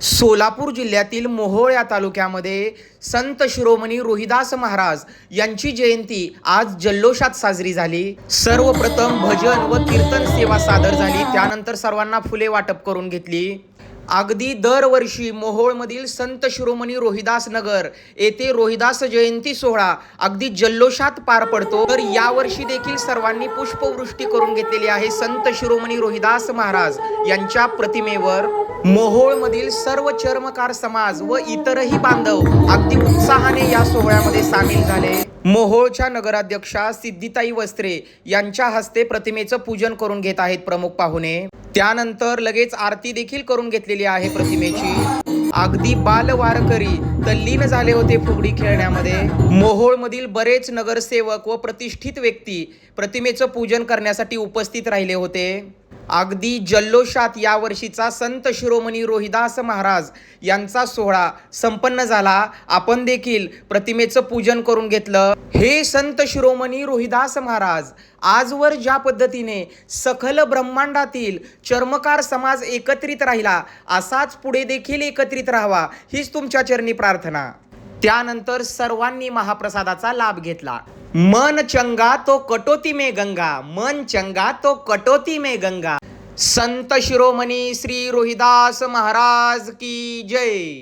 सोलापूर जिल्ह्यातील मोहोळ या तालुक्यामध्ये संत शिरोमणी रोहिदास महाराज यांची जयंती आज जल्लोषात साजरी झाली। सर्वप्रथम भजन व कीर्तन सेवा सादर झाली, त्यानंतर सर्वांना फुले वाटप करून घेतली। अगदी दरवर्षी मोहोळमधील संत शिरोमणी रोहिदास नगर येथे रोहिदास जयंती सोहळा अगदी जल्लोषात पार पडतो। तर यावर्षी देखील सर्वांनी पुष्पवृष्टी करून घेतलेली आहे संत शिरोमणी रोहिदास महाराज यांच्या प्रतिमेवर। मोहोळमधील सर्व चर्मकार समाज व इतरही बांधव अगदी उत्साहाने या सोहळ्यामध्ये सामील झाले। मोहोळच्या नगराध्यक्षा सिद्धिताई वस्त्रे यांच्या हस्ते प्रतिमेचं पूजन करून घेत आहेत प्रमुख पाहुणे। त्यानंतर लगेच आरती देखील करून घेतलेली आहे प्रतिमेची। अगदी बाल वारकरी तल्लीन झाले होते फुगडी खेळण्यामध्ये। मोहोळमधील बरेच नगरसेवक व प्रतिष्ठित व्यक्ती प्रतिमेचं पूजन करण्यासाठी उपस्थित राहिले होते। अगदी जल्लोषात या वर्षीचा संत शिरोमणी रोहिदास महाराज यांचा सोहळा संपन्न झाला। आपण देखील प्रतिमेचं पूजन करून घेतलं। हे संत शिरोमणी रोहिदास महाराज आजवर ज्या पद्धतीने सखल ब्रह्मांडातील चर्मकार समाज एकत्रित राहिला, असाच पुढे देखील एकत्रित राहावा हीच तुमच्या चरणी प्रार्थना। त्यानंतर सर्वांनी महाप्रसादाचा लाभ घेतला। मन चंगा तो कटोती में गंगा, मन चंगा तो कटोती में गंगा। संत शिरोमणी श्री रोहिदास महाराज की जय।